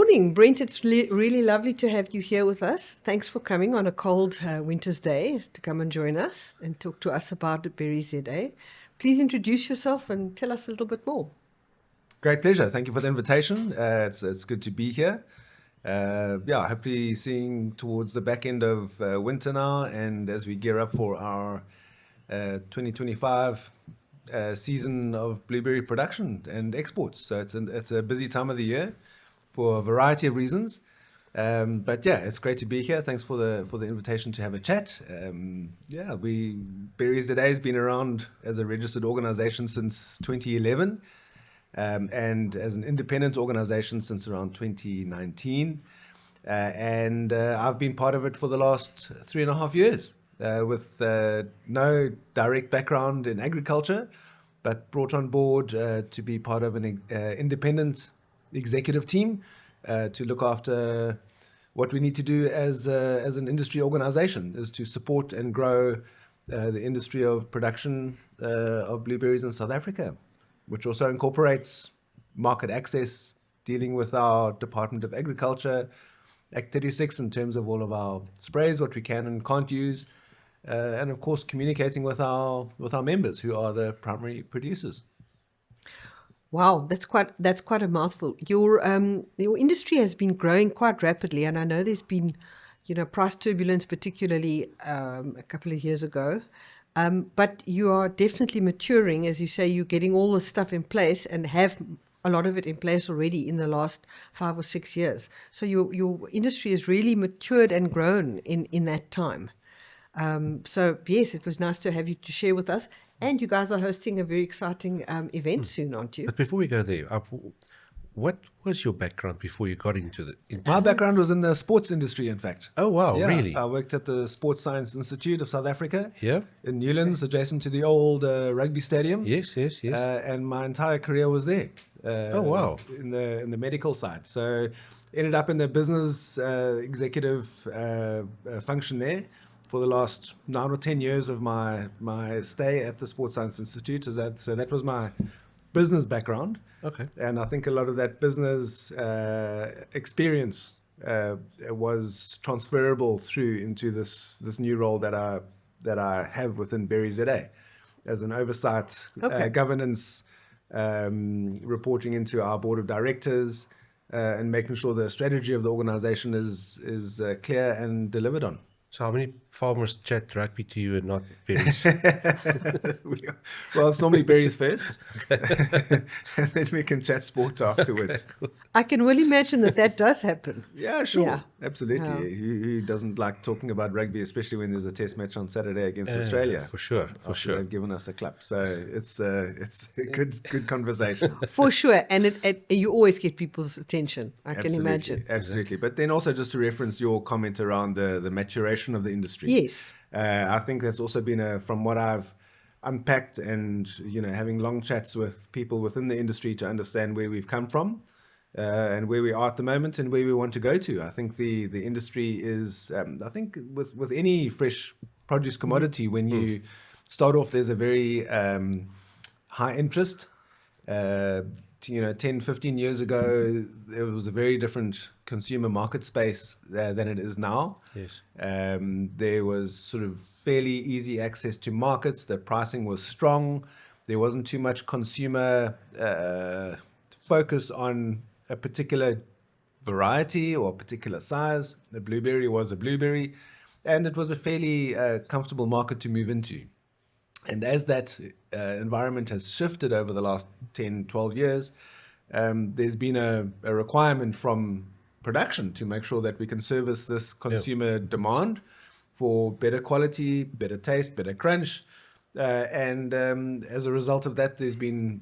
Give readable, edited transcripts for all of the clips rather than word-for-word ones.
morning, Brent. It's really lovely to have you here with us. Thanks for coming on a cold winter's day to come and join us and talk to us about the Berries ZA. Please introduce yourself and tell us a little bit more. Great pleasure. Thank you for the invitation. It's good to be here. Hopefully seeing towards the back end of winter now, and as we gear up for our 2025 season of blueberry production and exports. So it's a busy time of the year for a variety of reasons. It's great to be here. Thanks for the invitation to have a chat. Berries ZA has been around as a registered organization since 2011. And as an independent organization since around 2019. I've been part of it for the last 3.5 years with no direct background in agriculture, but brought on board to be part of an independent executive team to look after what we need to do as an industry organization, is to support and grow the industry of production of blueberries in South Africa, which also incorporates market access, dealing with our Department of Agriculture, Act 36 in terms of all of our sprays, what we can and can't use, and of course communicating with our members who are the primary producers. Wow, that's quite a mouthful. Your industry has been growing quite rapidly, and I know there's been, price turbulence, particularly a couple of years ago. But you are definitely maturing. As you say, you're getting all the stuff in place and have a lot of it in place already in the last 5 or 6 years. So your industry has really matured and grown in that time. So yes, it was nice to have you to share with us. And you guys are hosting a very exciting event soon, aren't you? But before we go there, what was your background before you got into the... My background was in the sports industry, in fact. Oh, wow, yeah, really? I worked at the Sports Science Institute of South Africa in Newlands, adjacent to the old rugby stadium. Yes. And my entire career was there. Oh, wow. In the medical side. So ended up in the business executive function there for the last 9 or 10 years of my stay at the Sports Science Institute. So that was my business background. Okay. And I think a lot of that business experience was transferable through into this new role that I have within Berries ZA as an oversight, governance, reporting into our board of directors, and making sure the strategy of the organization is clear and delivered on. So how many farmers chat rugby to you and not berries? Well, it's normally berries first, and then we can chat sport afterwards. I can well imagine that does happen. Yeah, sure. Yeah. Absolutely. Yeah. Who doesn't like talking about rugby, especially when there's a test match on Saturday against Australia? For sure. They've given us a clap. So it's a good conversation. For sure. And you always get people's attention, I can imagine. Absolutely. But then also just to reference your comment around the maturation of the industry. Yes. I think that's also been from what I've unpacked and, having long chats with people within the industry to understand where we've come from and where we are at the moment and where we want to go to. I think the industry is, I think with any fresh produce commodity, when you start off, there's a very high interest. 10, 15 years ago, there was a very different consumer market space than it is now. Yes. There was sort of fairly easy access to markets. The pricing was strong. There wasn't too much consumer focus on a particular variety or a particular size. The blueberry was a blueberry, and it was a fairly comfortable market to move into. And as that environment has shifted over the last 10, 12 years, there's been a requirement from production to make sure that we can service this consumer demand for better quality, better taste, better crunch. And as a result of that, there's been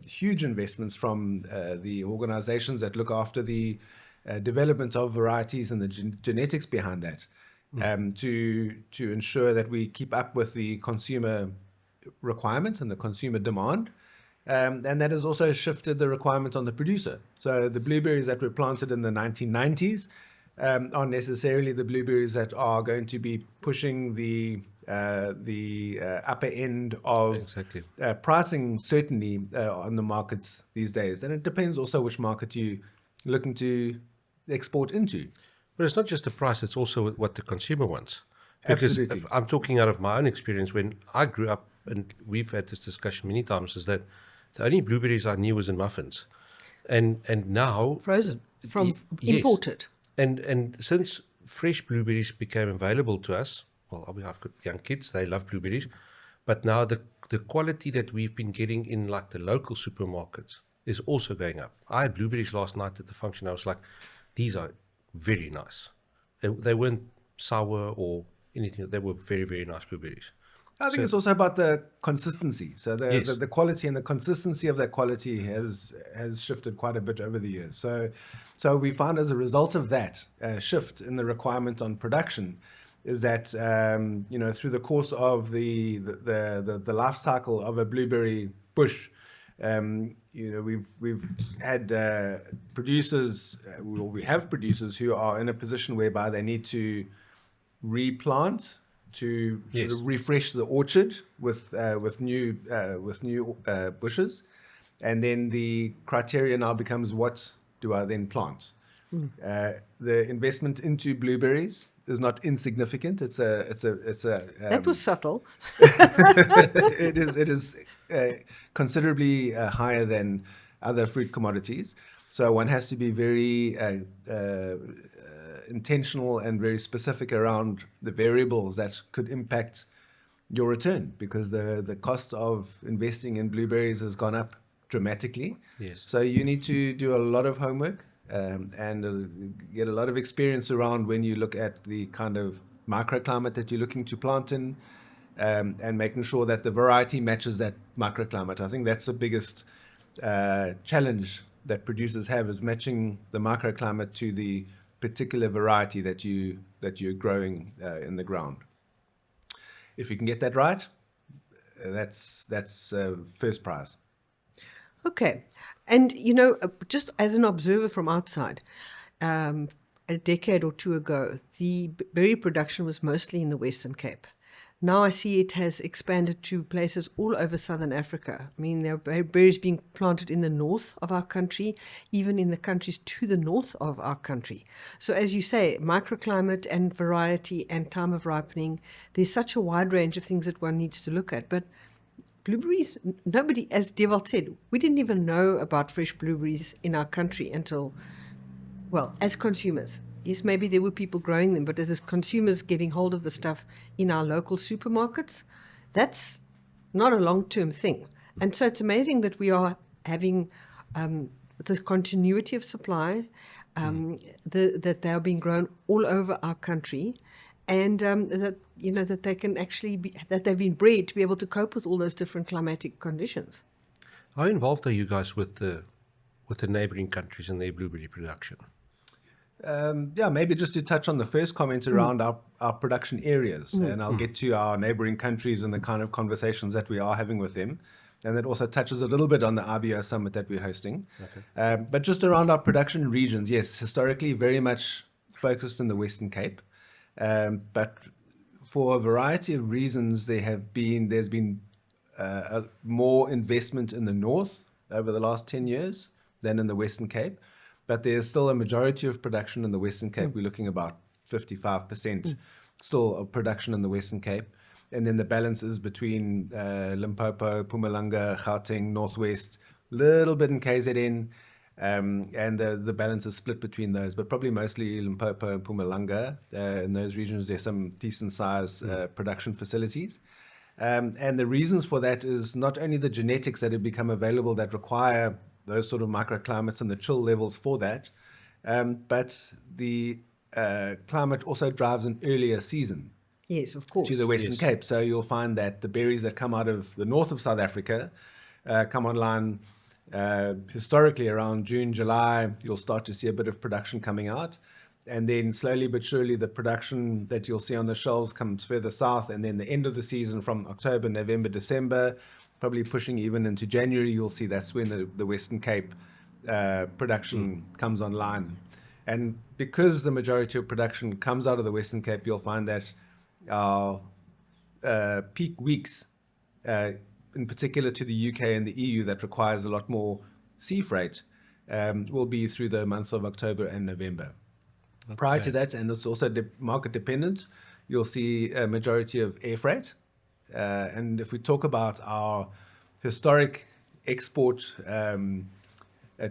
huge investments from the organizations that look after the development of varieties and the genetics behind that. To ensure that we keep up with the consumer requirements and the consumer demand. And that has also shifted the requirement on the producer. So the blueberries that were planted in the 1990s aren't necessarily the blueberries that are going to be pushing the upper end of pricing, certainly on the markets these days. And it depends also which market you're looking to export into. But it's not just the price, it's also what the consumer wants. Because Absolutely. I'm talking out of my own experience. When I grew up, and we've had this discussion many times, is that the only blueberries I knew was in muffins. And now, Frozen from yes. imported. And since fresh blueberries became available to us, well, I mean, I've got young kids, they love blueberries, but now the quality that we've been getting in like the local supermarkets is also going up. I had blueberries last night at the function. I was like, these are very nice. They weren't sour or anything. They were very, very nice blueberries. I think it's also about the consistency. So Yes. the quality and the consistency of that quality has shifted quite a bit over the years. So we found as a result of that shift in the requirement on production is that through the course of the life cycle of a blueberry bush, we've had producers, we have producers who are in a position whereby they need to replant to Yes. sort of refresh the orchard with new bushes, and then the criteria now becomes, what do I then plant? The investment into blueberries is not insignificant. It's a That was subtle. it is considerably higher than other fruit commodities. So one has to be very intentional and very specific around the variables that could impact your return, because the cost of investing in blueberries has gone up dramatically. Yes. So you need to do a lot of homework and get a lot of experience around when you look at the kind of microclimate that you're looking to plant in, and making sure that the variety matches that microclimate. I think that's the biggest challenge that producers have, is matching the microclimate to the particular variety that you're growing in the ground. If you can get that right, that's first prize. Okay. And, just as an observer from outside, a decade or two ago, the berry production was mostly in the Western Cape. Now I see it has expanded to places all over Southern Africa. I mean, there are berries being planted in the north of our country, even in the countries to the north of our country. So as you say, microclimate and variety and time of ripening, there's such a wide range of things that one needs to look at. But blueberries, nobody, as Dewald said, we didn't even know about fresh blueberries in our country until, well, as consumers. Yes, maybe there were people growing them, but as consumers getting hold of the stuff in our local supermarkets, that's not a long-term thing. And so it's amazing that we are having the continuity of supply, that they are being grown all over our country, and that they can actually be, that they've been bred to be able to cope with all those different climatic conditions. How involved are you guys with the neighbouring countries in their blueberry production? Maybe just to touch on the first comment around our production areas, and I'll get to our neighboring countries and the kind of conversations that we are having with them. And that also touches a little bit on the IBO summit that we're hosting. Okay. But just around our production regions, yes, historically very much focused in the Western Cape. But for a variety of reasons, there's been more investment in the north over the last 10 years than in the Western Cape. But there's still a majority of production in the Western Cape. We're looking about 55% still of production in the Western Cape. And then the balance is between Limpopo, Mpumalanga, Gauteng, Northwest, little bit in KZN, and the balance is split between those, but probably mostly Limpopo and Mpumalanga. In those regions, there's some decent size production facilities. And the reasons for that is not only the genetics that have become available that require those sort of microclimates and the chill levels for that, but the climate also drives an earlier season. Yes, of course. To the Western Cape. So you'll find that the berries that come out of the north of South Africa come online historically around June, July. You'll start to see a bit of production coming out. And then slowly but surely the production that you'll see on the shelves comes further south. And then the end of the season from October, November, December, probably pushing even into January, you'll see that's when the Western Cape production comes online. And because the majority of production comes out of the Western Cape, you'll find that our peak weeks, in particular to the UK and the EU, that requires a lot more sea freight, will be through the months of October and November. Prior to that, and it's also market dependent, you'll see a majority of air freight. And if we talk about our historic export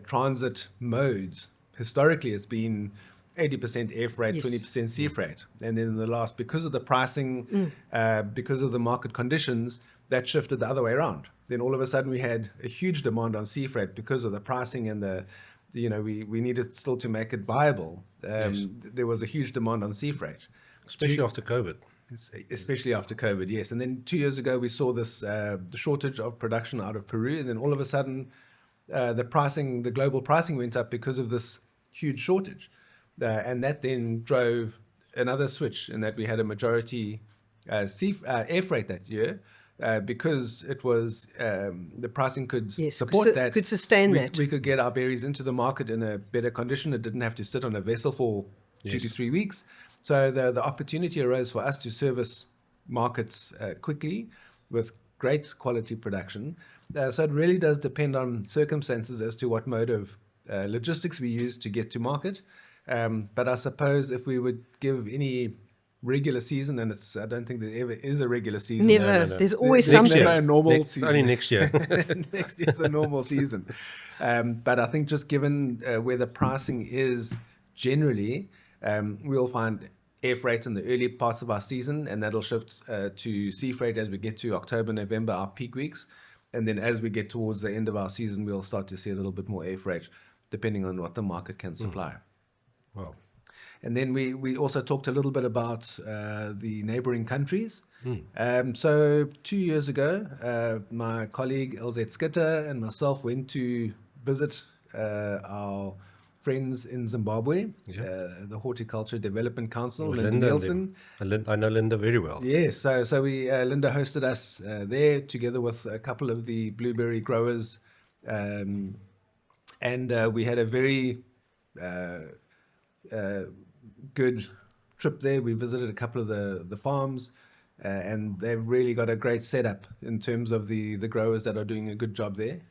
transit modes, historically it's been 80% air freight, 20% sea freight. And then in the last, because of the pricing, because of the market conditions, that shifted the other way around. Then all of a sudden we had a huge demand on sea freight because of the pricing and we needed still to make it viable. There was a huge demand on sea freight. Especially after COVID. Especially after COVID, yes. And then 2 years ago, we saw this the shortage of production out of Peru. And then all of a sudden, the global pricing went up because of this huge shortage. And that then drove another switch in that we had a majority air freight that year. Because it was the pricing could support that, could sustain that. We could get our berries into the market in a better condition. It didn't have to sit on a vessel for 2 to 3 weeks. So the opportunity arose for us to service markets quickly with great quality production. So it really does depend on circumstances as to what mode of logistics we use to get to market. But I suppose if we would give any regular season, and I don't think there ever is a regular season. Never. No. There's always There's something. never a normal season. Only next year. Next year's a normal season. But I think just given where the pricing is generally, we'll find air freight in the early parts of our season, and that'll shift to sea freight as we get to October, November, our peak weeks. And then as we get towards the end of our season, we'll start to see a little bit more air freight, depending on what the market can supply. Wow. And then we also talked a little bit about the neighbouring countries. So 2 years ago, my colleague LZ Skitter and myself went to visit our friends in Zimbabwe, the Horticulture Development Council, Linda Nielsen. I know Linda very well. Yes, so Linda hosted us there together with a couple of the blueberry growers. And we had a very good trip there. We visited a couple of the farms, and they've really got a great setup in terms of the growers that are doing a good job there.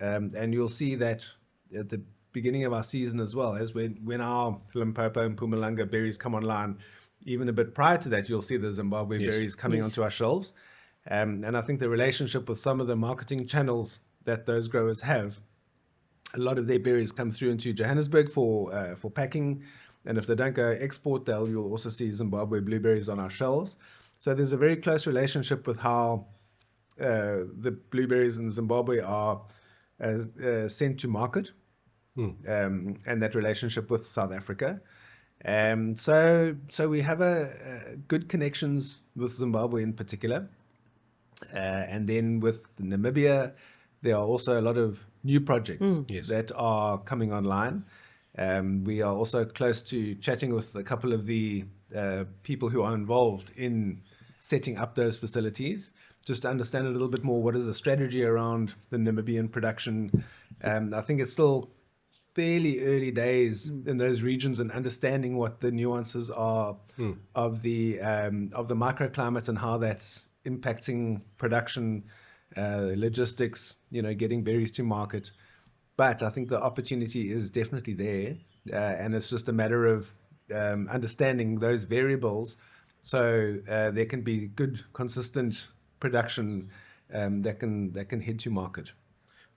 And you'll see that at the beginning of our season as well, as when our Limpopo and Mpumalanga berries come online, even a bit prior to that, you'll see the Zimbabwe berries coming onto our shelves. And I think the relationship with some of the marketing channels that those growers have, a lot of their berries come through into Johannesburg for packing. And if they don't go export, you'll also see Zimbabwe blueberries on our shelves. So there's a very close relationship with how the blueberries in Zimbabwe are sent to market, and that relationship with South Africa. So we have a good connections with Zimbabwe in particular. And then with Namibia, there are also a lot of new projects that are coming online. We are also close to chatting with a couple of the people who are involved in setting up those facilities, just to understand a little bit more what is the strategy around the Namibian production. I think it's still fairly early days in those regions and understanding what the nuances are of the microclimates and how that's impacting production, logistics, getting berries to market. But I think the opportunity is definitely there, and it's just a matter of understanding those variables, so there can be good, consistent production that can head to market.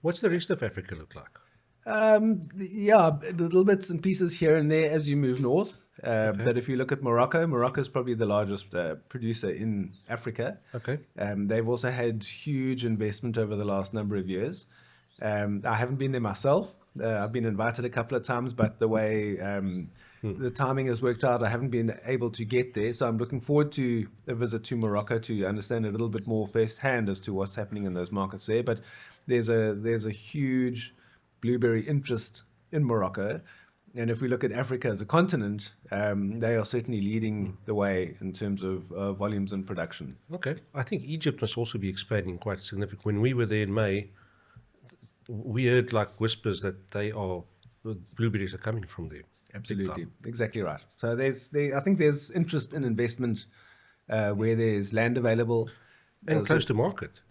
What's the rest of Africa look like? Little bits and pieces here and there as you move north. But if you look at Morocco is probably the largest producer in Africa. Okay. They've also had huge investment over the last number of years. I haven't been there myself. I've been invited a couple of times, but the way the timing has worked out, I haven't been able to get there. So I'm looking forward to a visit to Morocco to understand a little bit more firsthand as to what's happening in those markets there. But there's a huge blueberry interest in Morocco. And if we look at Africa as a continent, they are certainly leading the way in terms of volumes and production. Okay. I think Egypt must also be expanding quite significantly. When we were there in May, we heard like whispers that blueberries are coming from there. Absolutely. Exactly right. So I think there's interest in investment where there's land available. And close to market.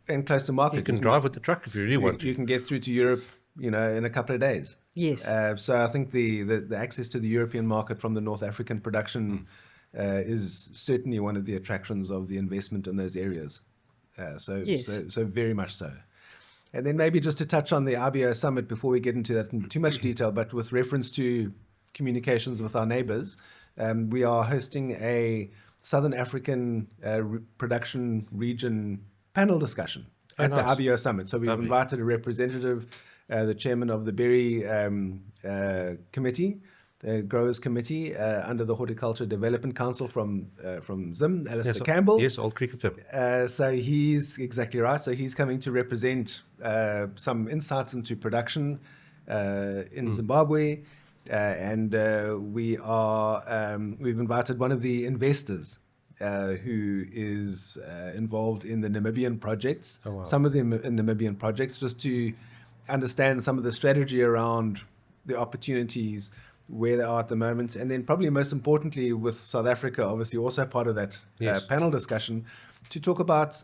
And close to market. You can drive with the truck if you really want to. You can get through to Europe in a couple of days. Yes. So I think the access to the European market from the North African production is certainly one of the attractions of the investment in those areas. Yes. So very much so. And then maybe just to touch on the RBO summit before we get into that in too much detail, but with reference to communications with our neighbors, we are hosting a Southern African production region panel discussion at nice. the RBO summit. So we've Lovely. invited a representative, the chairman of the berry committee, growers committee under the Horticulture Development Council from Zim, Alistair Campbell. Yes, old cricketer. So he's exactly right. So he's coming to represent some insights into production in Zimbabwe, and we've invited one of the investors who is involved in the Namibian projects, Oh, wow. some of the Namibian projects, just to understand some of the strategy around the opportunities where they are at the moment, and then probably most importantly with South Africa, obviously also part of that Yes. panel discussion, to talk about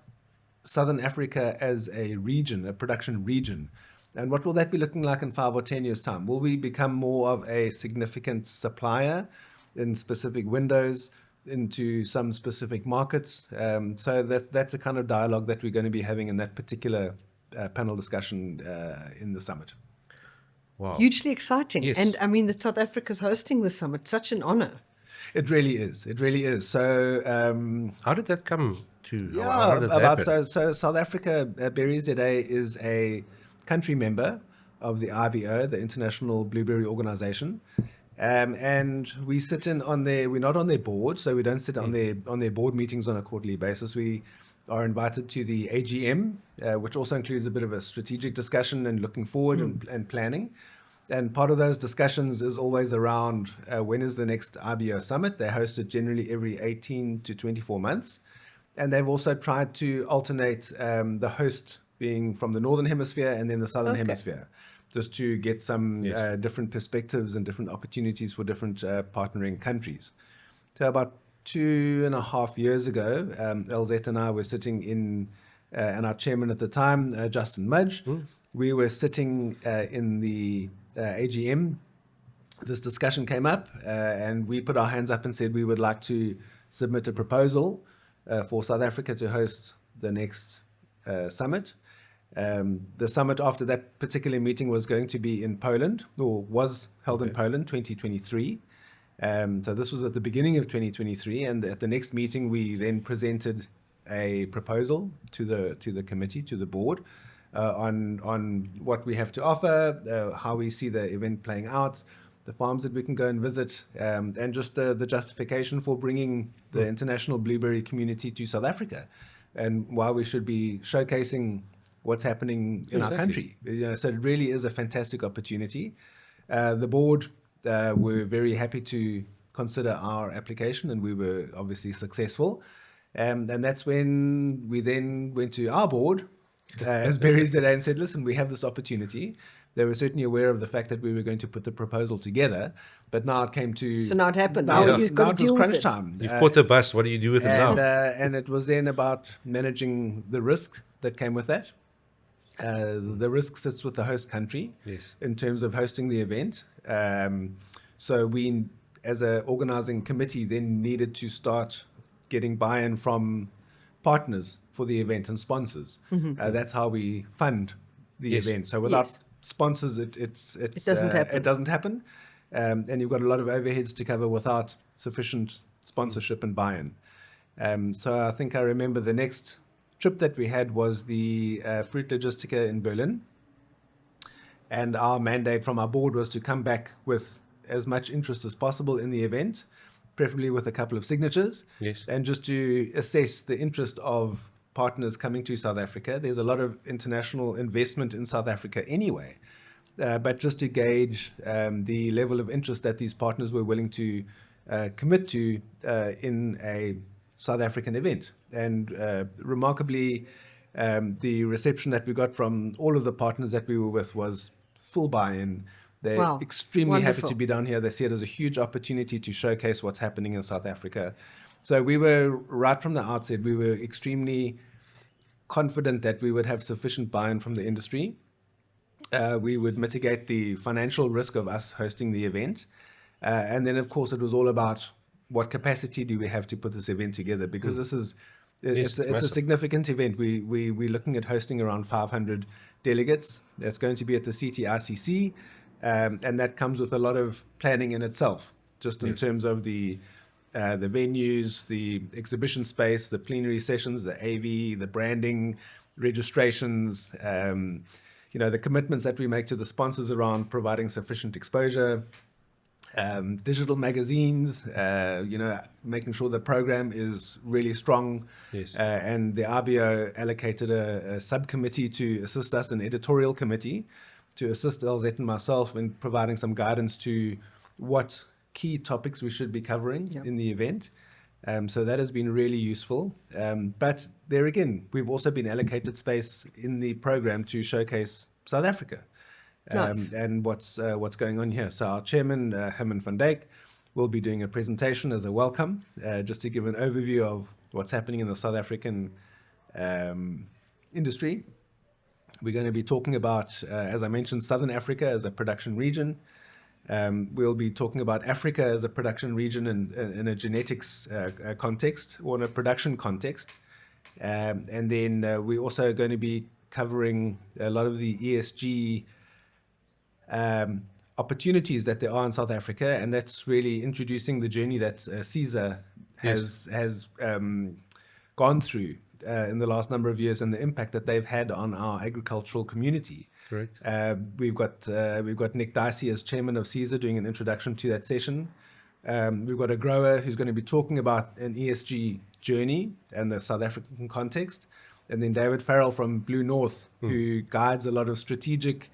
Southern Africa as a region, a production region. And what will that be looking like in 5 or 10 years' time? Will we become more of a significant supplier in specific windows into some specific markets? So that's a kind of dialogue that we're going to be having in that particular panel discussion in the summit. Wow. Hugely exciting. Yes. And I mean, that South Africa's hosting the summit, such an honor. It really is. It really is. So How did that come to? yeah, how did that happen? so South Africa, Berries today is a country member of the IBO, the International Blueberry Organization, and we sit in on their. We're not on their board, so we don't sit on their board meetings on a quarterly basis. We are invited to the AGM, which also includes a bit of a strategic discussion and looking forward and planning. And part of those discussions is always around when is the next IBO summit. They host it generally every 18 to 24 months. And they've also tried to alternate the host being from the Northern Hemisphere and then the Southern Okay. Hemisphere, just to get some Yes. different perspectives and different opportunities for different partnering countries. So about 2.5 years ago, LZ and I were sitting in, and our chairman at the time, Justin Mudge, we were sitting in the AGM. This discussion came up, and we put our hands up and said we would like to submit a proposal for South Africa to host the next summit. The summit after that particular meeting was going to be in Poland, or was held in Poland, 2023. So this was at the beginning of 2023, and at the next meeting we then presented a proposal to the committee, to the board, on what we have to offer, how we see the event playing out, the farms that we can go and visit, and just the justification for bringing the international blueberry community to South Africa, and why we should be showcasing what's happening in our country. So it really is a fantastic opportunity. The board were very happy to consider our application, and we were obviously successful. And that's when we then went to our board, as Berries today, and said, listen, we have this opportunity. They were certainly aware of the fact that we were going to put the proposal together, but now it came to... So now it happened. Now, Now you've got now to it was deal with crunch it. time. You've caught the bus. What do you do with it now? And it was then about managing the risk that came with that. The risk sits with the host country Yes. in terms of hosting the event. So we, as an organizing committee, then needed to start getting buy-in from partners for the event and sponsors. That's how we fund the Yes. event. So without Yes. sponsors, it doesn't happen. It doesn't happen. And you've got a lot of overheads to cover without sufficient sponsorship and buy-in. So I think I remember the next trip that we had was the Fruit Logistica in Berlin. And our mandate from our board was to come back with as much interest as possible in the event, preferably with a couple of signatures. Yes. And just to assess the interest of partners coming to South Africa. There's a lot of international investment in South Africa anyway. But just to gauge the level of interest that these partners were willing to commit to in a South African event. And remarkably, the reception that we got from all of the partners that we were with was full buy-in. They're Wow. extremely happy Wonderful. to be down here. They see it as a huge opportunity to showcase what's happening in South Africa. So we were, right from the outset, we were extremely confident that we would have sufficient buy-in from the industry. we would mitigate the financial risk of us hosting the event. And then, of course, it was all about what capacity do we have to put this event together, because this is Yes, it's a massive. significant event. We're looking at hosting around 500 delegates. That's going to be at the CTICC, and that comes with a lot of planning in itself, just in Yes. terms of the venues, the exhibition space, the plenary sessions, the AV, the branding, registrations, the commitments that we make to the sponsors around providing sufficient exposure, digital magazines, making sure the program is really strong. Yes. And the RBO allocated a subcommittee to assist us, an editorial committee, to assist LZ and myself in providing some guidance to what key topics we should be covering in the event. So that has been really useful. But there again, we've also been allocated space in the program to showcase South Africa. Nice. And what's going on here. So our chairman, Herman van Dijk, will be doing a presentation as a welcome, just to give an overview of what's happening in the South African industry. We're going to be talking about, as I mentioned, Southern Africa as a production region. We'll be talking about Africa as a production region in a genetics context, or in a production context. And then we're also going to be covering a lot of the ESG opportunities that there are in South Africa, and that's really introducing the journey that CESA has gone through in the last number of years, and the impact that they've had on our agricultural community. Correct. We've got Nick Dicey as chairman of CESA doing an introduction to that session. We've got a grower who's going to be talking about an ESG journey and the South African context, and then David Farrell from Blue North, who guides a lot of strategic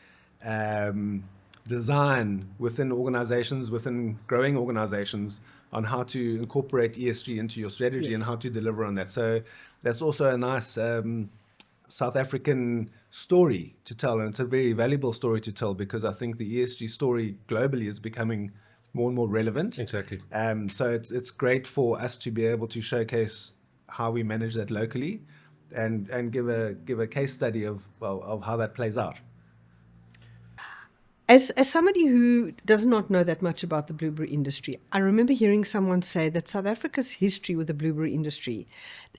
design within organizations, within growing organizations, on how to incorporate ESG into your strategy and how to deliver on that. So that's also a nice South African story to tell, and it's a very valuable story to tell, because I think the ESG story globally is becoming more and more relevant. Exactly. So it's great for us to be able to showcase how we manage that locally, and give a case study of how that plays out. As somebody who does not know that much about the blueberry industry, I remember hearing someone say that South Africa's history with the blueberry industry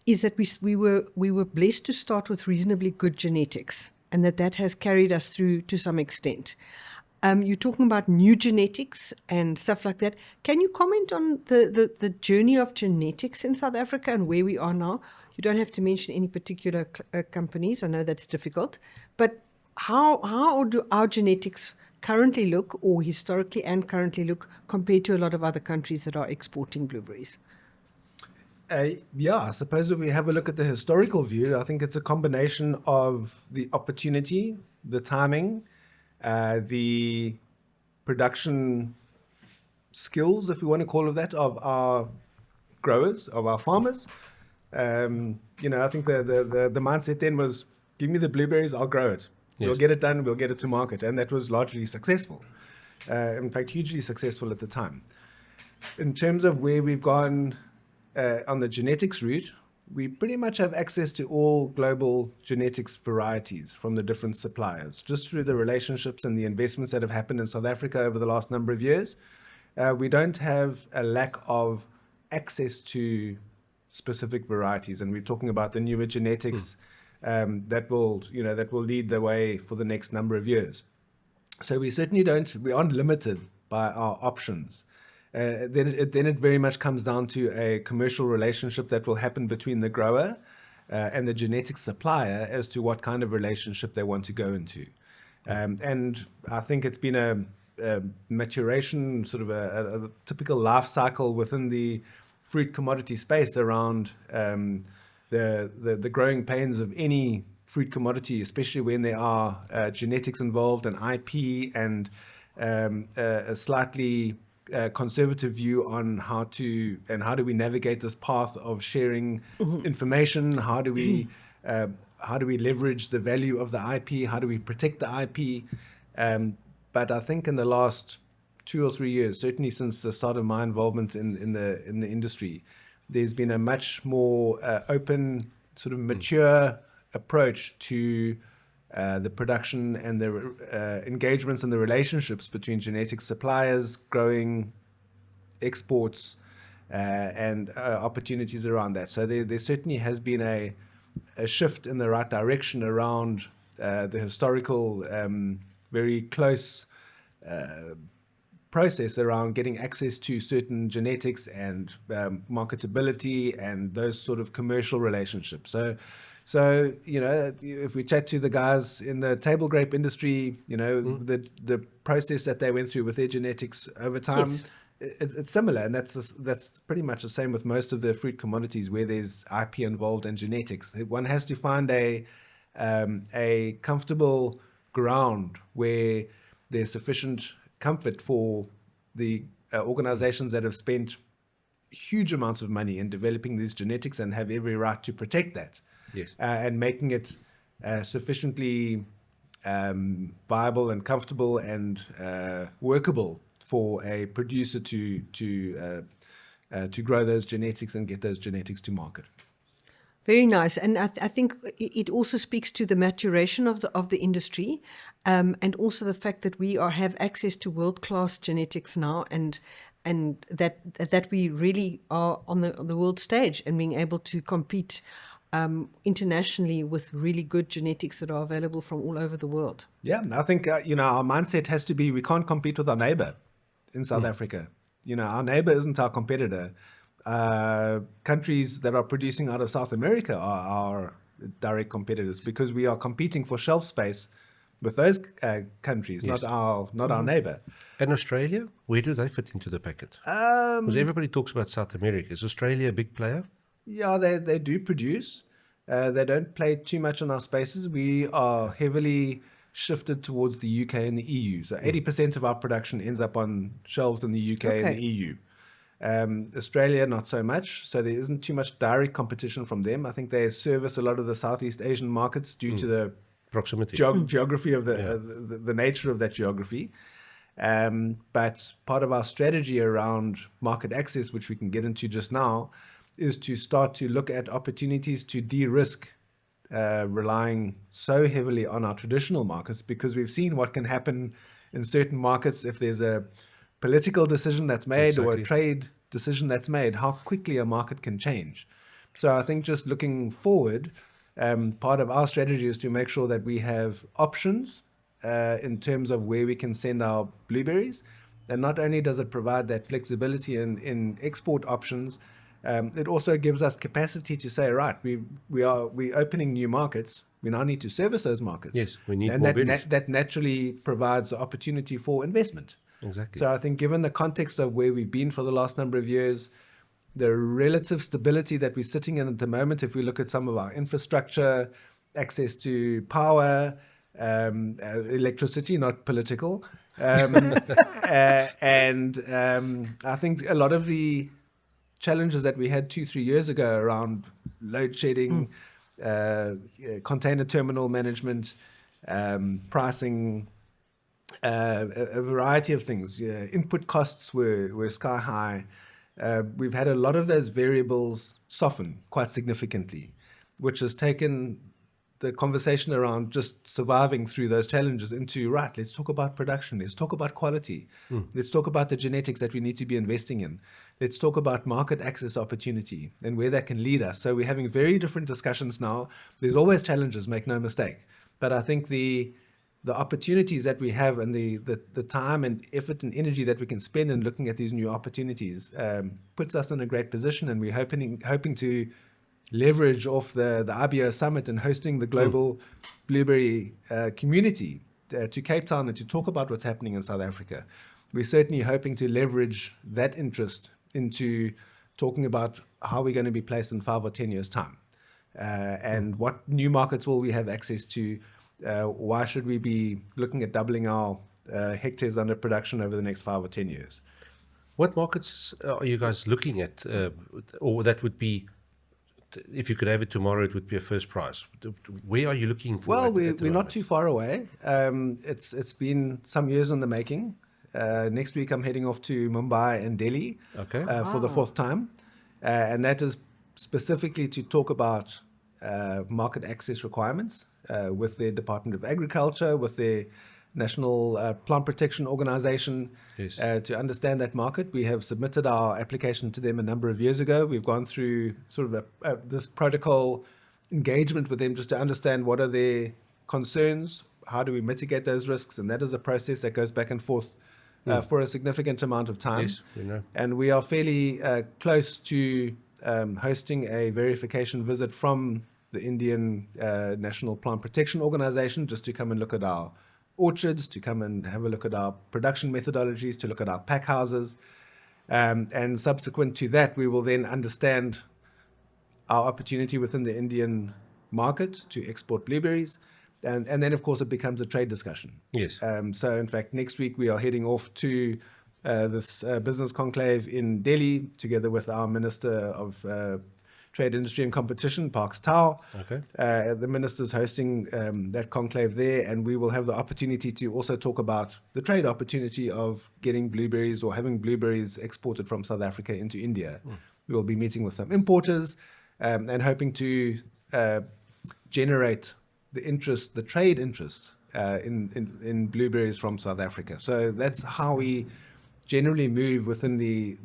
is that we were blessed to start with reasonably good genetics, and that has carried us through to some extent. You're talking about new genetics and stuff like that. Can you comment on the journey of genetics in South Africa and where we are now? You don't have to mention any particular companies. I know that's difficult, but how do our genetics currently look, or historically and currently look, compared to a lot of other countries that are exporting blueberries? I suppose if we have a look at the historical view, I think it's a combination of the opportunity, the timing, the production skills, if we want to call it that, of our growers, of our farmers. I think the mindset then was, give me the blueberries, I'll grow it. We'll get it done, we'll get it to market. And that was largely successful. In fact, hugely successful at the time. In terms of where we've gone on the genetics route, we pretty much have access to all global genetics varieties from the different suppliers, just through the relationships and the investments that have happened in South Africa over the last number of years. We don't have a lack of access to specific varieties, and we're talking about the newer genetics that will lead the way for the next number of years. So we aren't limited by our options. Then it very much comes down to a commercial relationship that will happen between the grower and the genetic supplier as to what kind of relationship they want to go into. And I think it's been a maturation, sort of a typical life cycle within the fruit commodity space around the growing pains of any fruit commodity, especially when there are genetics involved and IP and a slightly conservative view on how do we navigate this path of sharing information. How do we leverage the value of the IP? How do we protect the IP? But I think in the last 2 or 3 years, certainly since the start of my involvement in the industry, there's been a much more open, sort of mature approach to the production and the engagements and the relationships between genetic suppliers, growing, exports, and opportunities around that. So there certainly has been a shift in the right direction around the historical, very close process around getting access to certain genetics and marketability and those sort of commercial relationships. So if we chat to the guys in the table grape industry, the process that they went through with their genetics over time, Yes. it's similar, and that's pretty much the same with most of the fruit commodities where there's IP involved and genetics. One has to find a comfortable ground where there's sufficient comfort for the organizations that have spent huge amounts of money in developing these genetics and have every right to protect that. Yes. And making it sufficiently viable and comfortable and workable for a producer to grow those genetics and get those genetics to market. Very nice, and I think it also speaks to the maturation of the industry, and also the fact that we have access to world-class genetics now, and that we really are on the world stage and being able to compete internationally with really good genetics that are available from all over the world. Yeah, I think our mindset has to be we can't compete with our neighbor in South Africa. Our neighbor isn't our competitor. Countries that are producing out of South America are our direct competitors because we are competing for shelf space with those countries, Yes. not our neighbor. And Australia, where do they fit into the packet? Because everybody talks about South America. Is Australia a big player? Yeah, they do produce. They don't play too much in our spaces. We are heavily shifted towards the UK and the EU. So 80% of our production ends up on shelves in the UK and Okay. the EU. Australia, not so much. So there isn't too much direct competition from them. I think they service a lot of the Southeast Asian markets due to the Proximity. geography of the nature of that geography. But part of our strategy around market access, which we can get into just now, is to start to look at opportunities to de-risk relying so heavily on our traditional markets, because we've seen what can happen in certain markets if there's a political decision that's made or a Exactly. trade decision that's made, how quickly a market can change. So I think just looking forward, part of our strategy is to make sure that we have options in terms of where we can send our blueberries. And not only does it provide that flexibility in export options, it also gives us capacity to say, right, we're opening new markets. We now need to service those markets. Yes, we need and more that, berries. that naturally provides the opportunity for investment. Exactly. So I think given the context of where we've been for the last number of years, the relative stability that we're sitting in at the moment, if we look at some of our infrastructure, access to power, electricity, not political, and I think a lot of the challenges that we had 2-3 years ago around load shedding, container terminal management, pricing, a variety of things. Input costs were sky high. We've had a lot of those variables soften quite significantly, which has taken the conversation around just surviving through those challenges into, right, let's talk about production, let's talk about quality, let's talk about the genetics that we need to be investing in, let's talk about market access opportunity and where that can lead us. So we're having very different discussions now. There's always challenges, make no mistake, but I think the opportunities that we have and the time and effort and energy that we can spend in looking at these new opportunities puts us in a great position, and we're hoping to leverage off the IBO Summit and hosting the global blueberry community to Cape Town and to talk about what's happening in South Africa. We're certainly hoping to leverage that interest into talking about how we're going to be placed in 5 or 10 years' time, and what new markets will we have access to. Why should we be looking at doubling our hectares under production over the next 5 or 10 years? What markets are you guys looking at? Or that would be, if you could have it tomorrow, it would be a first prize. Where are you looking for? Well, at the we're not moment? too far away. It's been some years in the making. Next week, I'm heading off to Mumbai and Delhi Okay. for the 4th time. And that is specifically to talk about market access requirements with their Department of Agriculture, with their National Plant Protection Organization, Yes. to understand that market. We have submitted our application to them a number of years ago. We've gone through sort of this protocol engagement with them just to understand what are their concerns, how do we mitigate those risks, and that is a process that goes back and forth for a significant amount of time. Yes, we know. And we are fairly close to hosting a verification visit from the Indian National Plant Protection Organization just to come and look at our orchards, to come and have a look at our production methodologies, to look at our pack houses. And subsequent to that, we will then understand our opportunity within the Indian market to export blueberries. And then, of course, it becomes a trade discussion. Yes. So, in fact, next week we are heading off to this business conclave in Delhi together with our Minister of Trade, Industry and Competition, Parks Tao. Okay. The minister's hosting that conclave there, and we will have the opportunity to also talk about the trade opportunity of getting blueberries or having blueberries exported from South Africa into India. We will be meeting with some importers and hoping to generate the interest, the trade interest in blueberries from South Africa. So that's how we generally move within the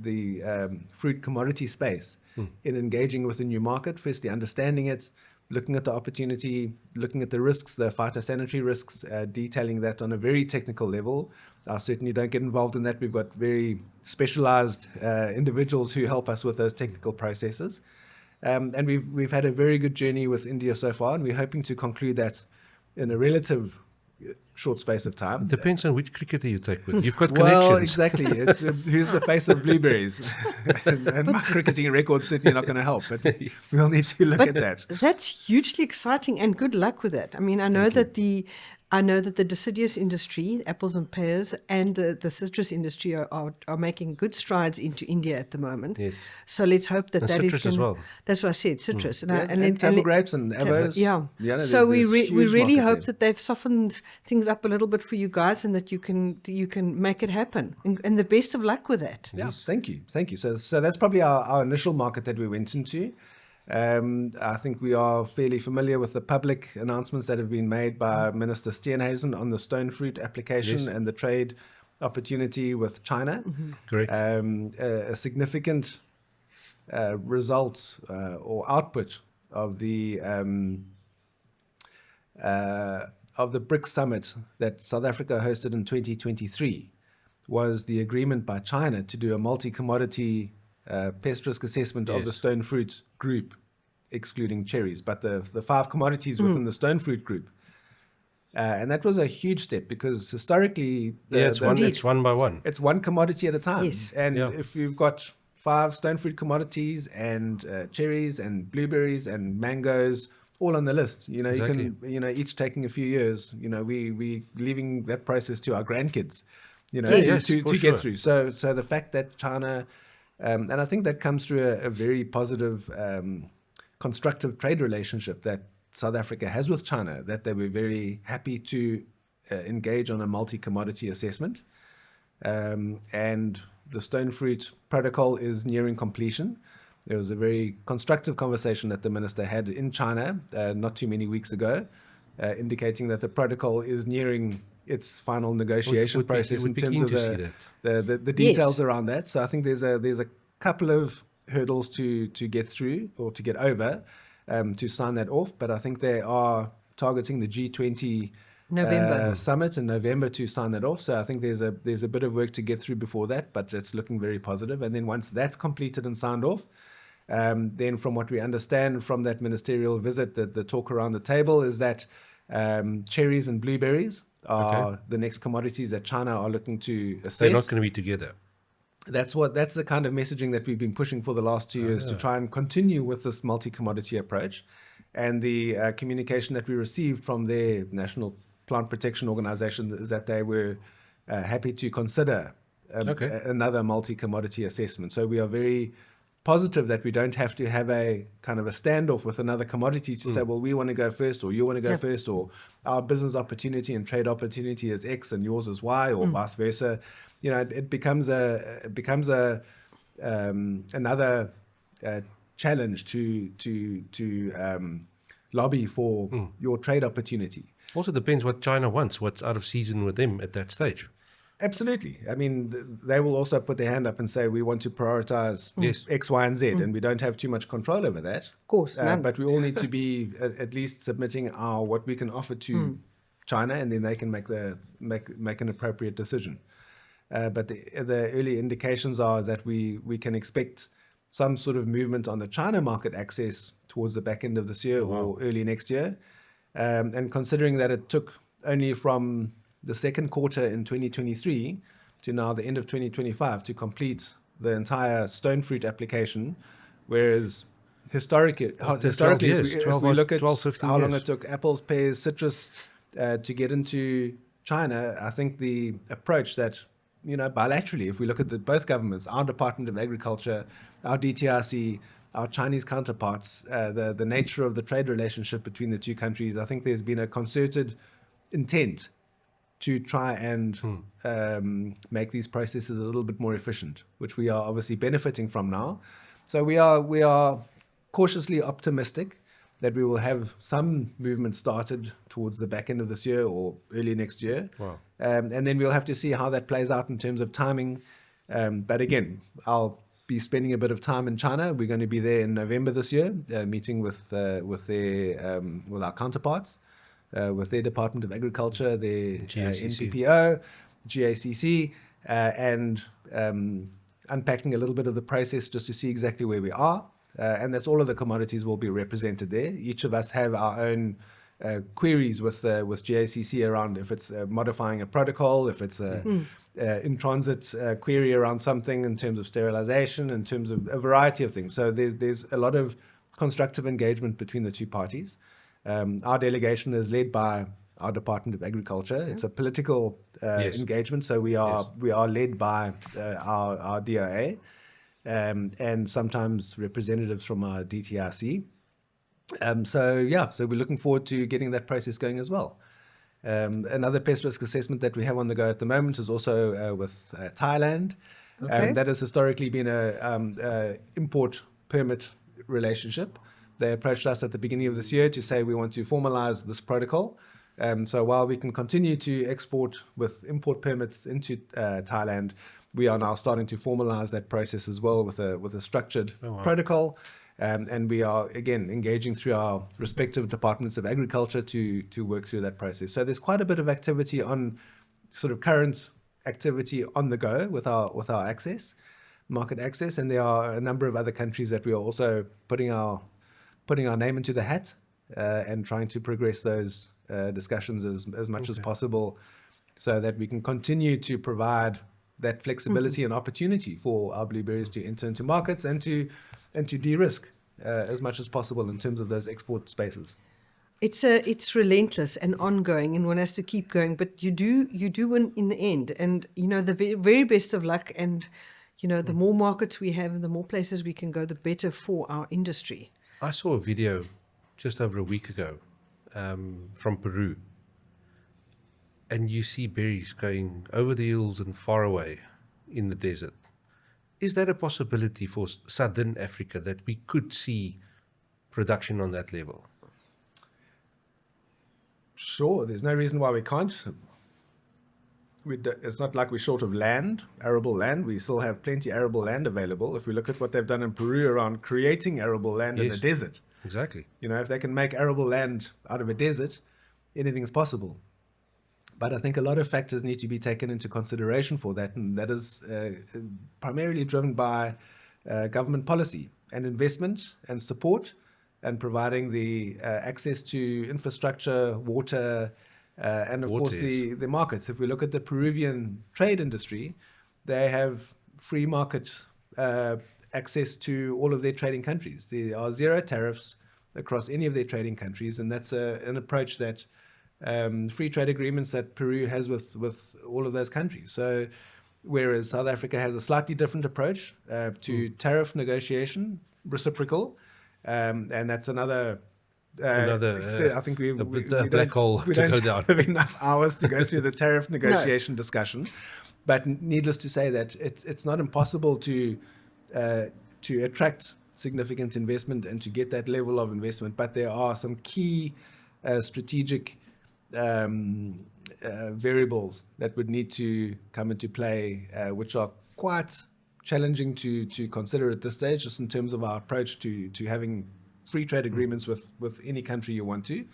fruit commodity space in engaging with a new market. Firstly, understanding it, looking at the opportunity, looking at the risks, the phytosanitary risks, detailing that on a very technical level. I certainly don't get involved in that. We've got very specialized individuals who help us with those technical processes. And we've had a very good journey with India so far, and we're hoping to conclude that in a relative short space of time. Depends on which cricketer you take with. You've got Well, connections. exactly. It's, who's the face of blueberries? and my cricketing record's certainly not going to help, but we'll need to look at that. That's hugely exciting, and good luck with it. I mean, I know that the deciduous industry, apples and pears, and the citrus industry are making good strides into India at the moment. Yes. So let's hope that And that is citrus as gonna- well. That's what I said, citrus. And table grapes and avos. Yeah. You know, So we there's really huge hope market that they've softened things up a little bit for you guys, and that you can make it happen. And the best of luck with that. Yeah, thank you. So that's probably our initial market that we went into. I think we are fairly familiar with the public announcements that have been made by Minister Steenhuisen on the stone fruit application Yes. and the trade opportunity with China. Correct. A significant result or output of the BRICS summit that South Africa hosted in 2023 was the agreement by China to do a multi-commodity pest risk assessment of the Yes. stone fruit group, excluding cherries, but the 5 commodities within the stone fruit group. And that was a huge step because historically, It's one by one. it's one commodity at a time. Yes. And Yeah. if you've got 5 stone fruit commodities and cherries and blueberries and mangoes all on the list, you know, Exactly. you can, you know, each taking a few years, you know, we leaving that process to our grandkids, you know, Yes, to for get sure. through. So the fact that China, and I think that comes through a very positive, constructive trade relationship that South Africa has with China, that they were very happy to engage on a multi-commodity assessment. And the stone fruit protocol is nearing completion. There was a very constructive conversation that the minister had in China not too many weeks ago, indicating that the protocol is nearing its final negotiation process in terms of the details Yes. around that. So I think there's a couple of hurdles to get through or to get over to sign that off. But I think they are targeting the G20 November. summit in November to sign that off. So I think there's a bit of work to get through before that, but it's looking very positive. And then once that's completed and signed off, then from what we understand from that ministerial visit, the talk around the table is that cherries and blueberries are the next commodities that China are looking to assess. They're not going to be together. That's the kind of messaging that we've been pushing for the last 2 years to try and continue with this multi-commodity approach. And the communication that we received from their National Plant Protection Organization is that they were happy to consider another multi-commodity assessment. So we are very positive that we don't have to have a kind of a standoff with another commodity to say, well, we want to go first, or you want to go first, or our business opportunity and trade opportunity is X and yours is Y, or vice versa. You know, it becomes another challenge to lobby for your trade opportunity. Also depends what China wants, what's out of season with them at that stage. Absolutely. I mean, they will also put their hand up and say, we want to prioritize Yes. X, Y, and Z, and we don't have too much control over that. Of course, none. But we all need to be at least submitting what we can offer to China, and then they can make an appropriate decision. But the early indications are that we can expect some sort of movement on the China market access towards the back end of this year or early next year. And considering that it took only from the second quarter in 2023 to now the end of 2025 to complete the entire stone fruit application, whereas historically, if we look at 15 how long years. it took apples, pears, citrus to get into China, I think the approach that, bilaterally, if we look at both governments, our Department of Agriculture, our DTRC, our Chinese counterparts, the nature of the trade relationship between the two countries, I think there's been a concerted intent to try and make these processes a little bit more efficient, which we are obviously benefiting from now. So we are cautiously optimistic that we will have some movement started towards the back end of this year or early next year. Wow. And then we'll have to see how that plays out in terms of timing. But again, I'll be spending a bit of time in China. We're going to be there in November this year, meeting with our counterparts. With their Department of Agriculture, their NPPO, GACC, and unpacking a little bit of the process just to see exactly where we are. And that's all of the commodities will be represented there. Each of us have our own queries with GACC around if it's modifying a protocol, if it's in transit query around something in terms of sterilization, in terms of a variety of things. So there's a lot of constructive engagement between the two parties. Our delegation is led by our Department of Agriculture. It's a political engagement, so we are led by our DOA and sometimes representatives from our DTRC. So we're looking forward to getting that process going as well. Another pest risk assessment that we have on the go at the moment is also with Thailand. Okay. That has historically been a import permit relationship. They approached us at the beginning of this year to say we want to formalize this protocol. So while we can continue to export with import permits into Thailand, we are now starting to formalize that process as well with a structured protocol. And we are, again, engaging through our respective departments of agriculture to work through that process. So there's quite a bit of activity on sort of current activity on the go with our market access. And there are a number of other countries that we are also putting our name into the hat and trying to progress those discussions as much as possible so that we can continue to provide that flexibility and opportunity for our blueberries to enter into markets and to de-risk as much as possible in terms of those export spaces. It's relentless and ongoing, and one has to keep going. But you do win in the end, and the very best of luck. And the more markets we have, and the more places we can go, the better for our industry. I saw a video just over a week ago from Peru, and you see berries going over the hills and far away in the desert. Is that a possibility for Southern Africa that we could see production on that level? Sure, there's no reason why we can't. It's not like we're short of land, arable land. We still have plenty arable land available. If we look at what they've done in Peru around creating arable land in a desert. Exactly. If they can make arable land out of a desert, anything's possible. But I think a lot of factors need to be taken into consideration for that, and that is primarily driven by government policy and investment and support and providing the access to infrastructure, water, and of course the markets. If we look at the Peruvian trade industry, they have free market access to all of their trading countries. There are zero tariffs across any of their trading countries, and that's an approach that free trade agreements that Peru has with all of those countries. So whereas South Africa has a slightly different approach to tariff negotiation, reciprocal, and that's another I think we black hole we to don't go down. have enough hours to go through the tariff negotiation discussion. But needless to say that it's not impossible to attract significant investment and to get that level of investment, but there are some key strategic variables that would need to come into play, which are quite challenging to consider at this stage, just in terms of our approach to having free trade agreements with any country you want to.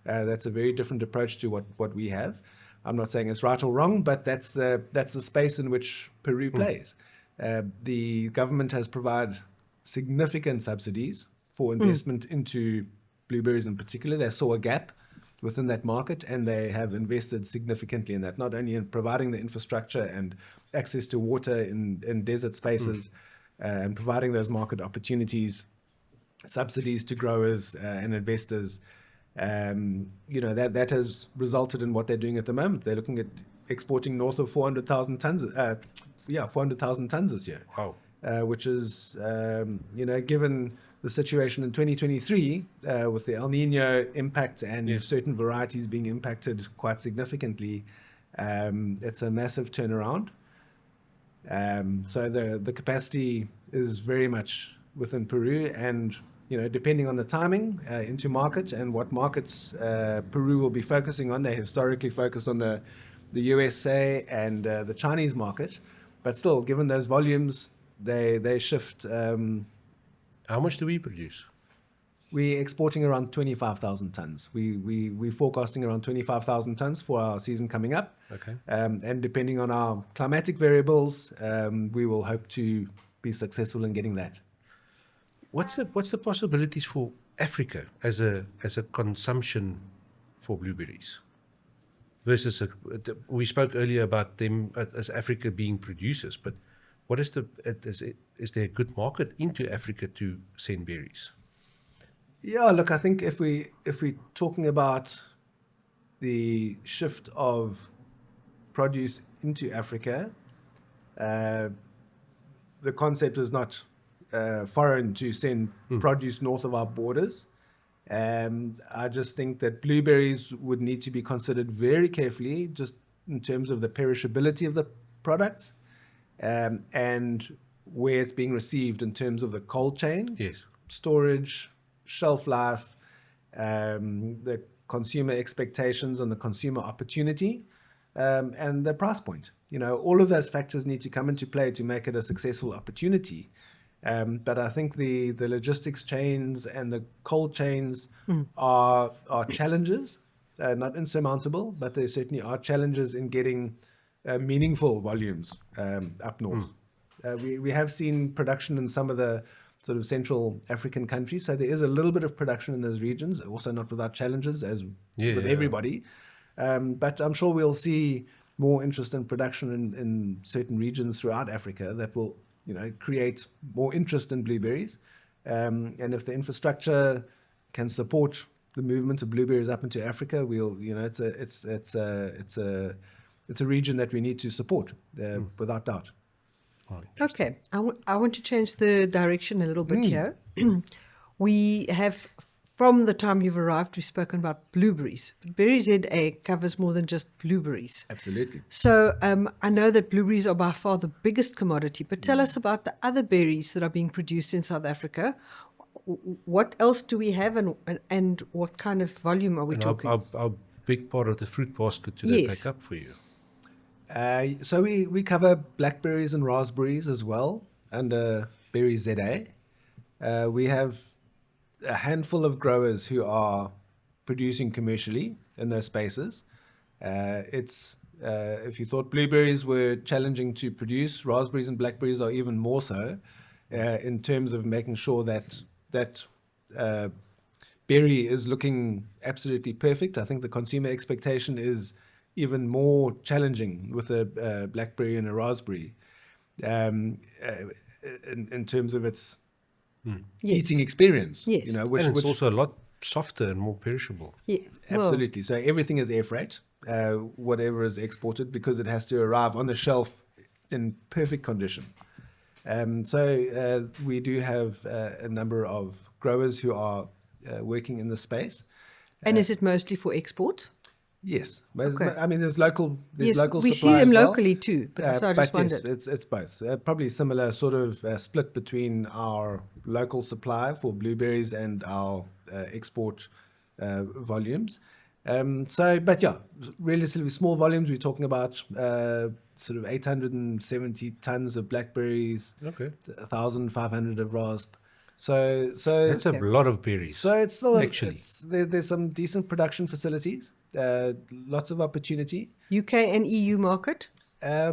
That's a very different approach to what we have. I'm not saying it's right or wrong, but that's the space in which Peru plays. The government has provided significant subsidies for investment into blueberries in particular. They saw a gap within that market, and they have invested significantly in that, not only in providing the infrastructure and access to water in desert spaces, and providing those market opportunities, subsidies to growers and investors. That has resulted in what they're doing at the moment. They're looking at exporting north of 400,000 tons. 400,000 tons this year. Wow. Which is, given the situation in 2023 with the El Nino impact and certain varieties being impacted quite significantly, it's a massive turnaround. So the capacity is very much within Peru, and depending on the timing into market and what markets Peru will be focusing on. They historically focus on the USA and the Chinese market, but still, given those volumes, they shift. How much do we produce? We're exporting around 25,000 tons. We're forecasting around 25,000 tons for our season coming up. Okay. And depending on our climatic variables, we will hope to be successful in getting that. What's the possibilities for Africa as a consumption for blueberries versus we spoke earlier about them as Africa being producers, but what is is there a good market into Africa to send berries? Yeah, look, I think if we're talking about the shift of produce into Africa, the concept is not foreign to send produce north of our borders. I just think that blueberries would need to be considered very carefully, just in terms of the perishability of the product, and where it's being received in terms of the cold chain, storage, shelf life, the consumer expectations and the consumer opportunity, and the price point. All of those factors need to come into play to make it a successful opportunity. But I think the logistics chains and the cold chains are challenges, not insurmountable, but there certainly are challenges in getting meaningful volumes up north. We have seen production in some of the sort of Central African countries, so there is a little bit of production in those regions, also not without challenges as with everybody. But I'm sure we'll see more interest in production in certain regions throughout Africa that will create more interest in blueberries. And if the infrastructure can support the movement of blueberries up into Africa, it's a region that we need to support without doubt. Okay, I want to change the direction a little bit here. We have, from the time you've arrived, we've spoken about blueberries. But Berry ZA covers more than just blueberries. Absolutely. So I know that blueberries are by far the biggest commodity, but tell us about the other berries that are being produced in South Africa. What else do we have, and what kind of volume are we talking? Our big part of the fruit basket to take up for you. So we cover blackberries and raspberries as well under Berry ZA. We have a handful of growers who are producing commercially in those spaces. If you thought blueberries were challenging to produce, raspberries and blackberries are even more so in terms of making sure that berry is looking absolutely perfect. I think the consumer expectation is even more challenging with a blackberry and a raspberry in terms of its eating experience. Yes. Which it's also a lot softer and more perishable. Yeah, absolutely. So everything is air freight, whatever is exported, because it has to arrive on the shelf in perfect condition. So we do have a number of growers who are working in the space. And is it mostly for export? Yes, but Okay. I mean, there's local Yes, local we supply see them as well. locally too, but so I just But yes, wondered. it's both. Probably similar sort of split between our local supply for blueberries and our export volumes. But yeah, relatively small volumes. We're talking about sort of 870 tons of blackberries, Okay. 1,500 of rasp. So That's a Okay. lot of berries. so it's still Actually. there's some decent production facilities, lots of opportunity. UK and EU market.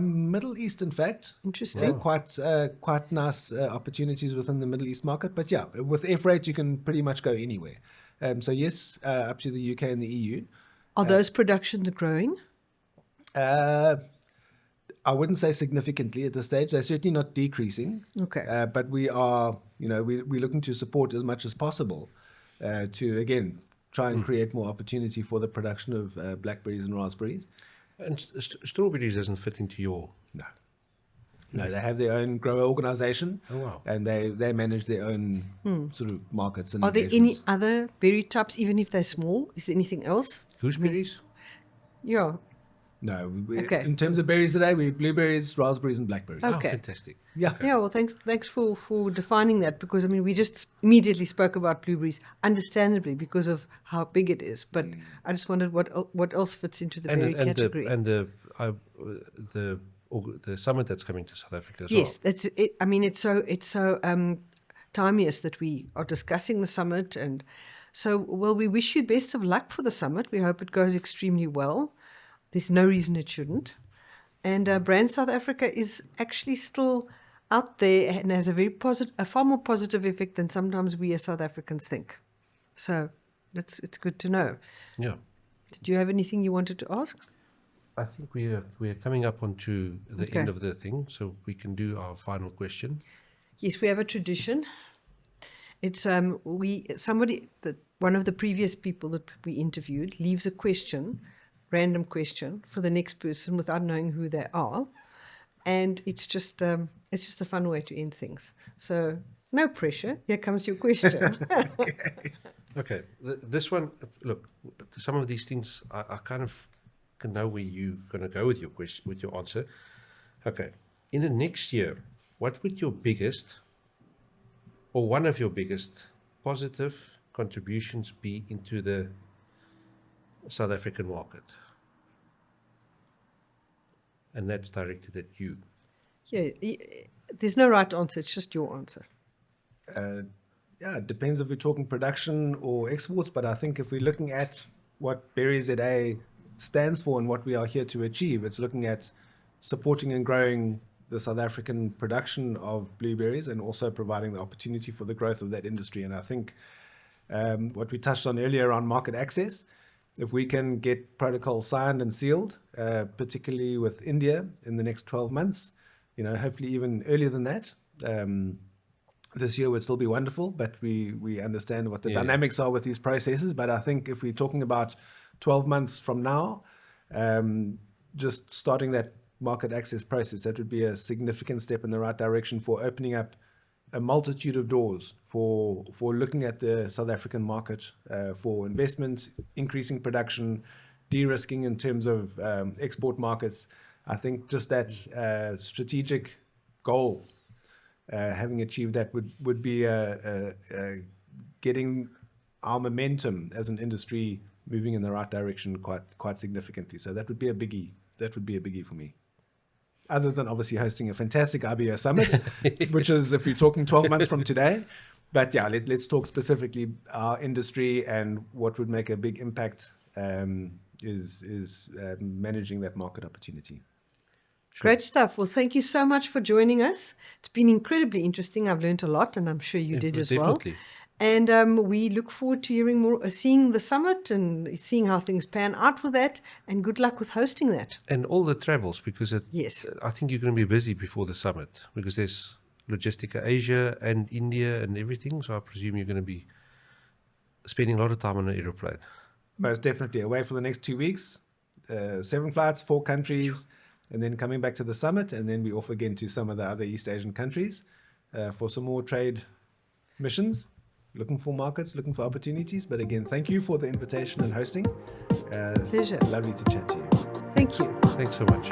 Middle East, in fact, Interesting. quite nice opportunities within the Middle East market. But yeah, with F rate, you can pretty much go anywhere. So yes, up to the UK and the EU. Are those productions growing? Uh, I wouldn't say significantly at this stage. They're certainly not decreasing. Okay. But we are, we're looking to support as much as possible to, again, try and create more opportunity for the production of blackberries and raspberries. And strawberries doesn't fit into your... No. No, they have their own grower organization. Oh, wow. And they manage their own sort of markets and Are there any engagements. other berry types, even if they're small? Is there anything else? Gooseberries? Yeah. No, Okay. in terms of berries today, we're blueberries, raspberries, and blackberries. Okay. Oh, fantastic. Yeah. Yeah, well, thanks for defining that, because I mean we just immediately spoke about blueberries, understandably because of how big it is. But I just wondered what else fits into the berry category. The summit that's coming to South Africa as Yes, well. that's it. I mean, it's so timeous that we are discussing the summit, and so well, we wish you best of luck for the summit. We hope it goes extremely well. There's no reason it shouldn't. And Brand South Africa is actually still out there and has a far more positive effect than sometimes we as South Africans think. So it's good to know. Yeah. Did you have anything you wanted to ask? I think we are coming up onto the Okay. end of the thing, so we can do our final question. Yes, we have a tradition. It's one of the previous people that we interviewed leaves a question, random question, for the next person without knowing who they are, and it's just a fun way to end things. So no pressure. Here comes your question. Okay, this one, look, some of these things I kind of can know where you're going to go with your question, with your answer. Okay, in the next year, what would your biggest, or one of your biggest, positive contributions be into the South African market? And that's directed at you. Yeah, there's no right answer. It's just your answer. Yeah, it depends if we're talking production or exports, but I think if we're looking at what Berries ZA stands for and what we are here to achieve, it's looking at supporting and growing the South African production of blueberries and also providing the opportunity for the growth of that industry. And I think what we touched on earlier around market access, if we can get protocol signed and sealed, particularly with India in the next 12 months, hopefully even earlier than that, this year would still be wonderful, but we understand what the dynamics are with these processes. But I think if we're talking about 12 months from now, just starting that market access process, that would be a significant step in the right direction for opening up a multitude of doors for looking at the South African market, for investment, increasing production, de-risking in terms of export markets. I think just that strategic goal, having achieved that would be getting our momentum as an industry moving in the right direction quite significantly. So that would be a biggie. That would be a biggie for me. Other than obviously hosting a fantastic IBO summit, which is if you're talking 12 months from today. But yeah, let's talk specifically our industry, and what would make a big impact is managing that market opportunity. Sure. Great stuff. Well, thank you so much for joining us. It's been incredibly interesting. I've learned a lot, and I'm sure you did as Definitely. well. And we look forward to hearing more, seeing the summit and seeing how things pan out with that. And good luck with hosting that. And all the travels, because Yes. I think you're going to be busy before the summit, because there's Logistica Asia and India and everything. So I presume you're going to be spending a lot of time on an aeroplane. Most definitely. Away for the next 2 weeks, 7 flights, 4 countries, and then coming back to the summit, and then we off again to some of the other East Asian countries for some more trade missions. looking for markets, looking for opportunities. But again, thank you for the invitation and hosting. Pleasure. Lovely to chat to you. Thank you. Thanks so much.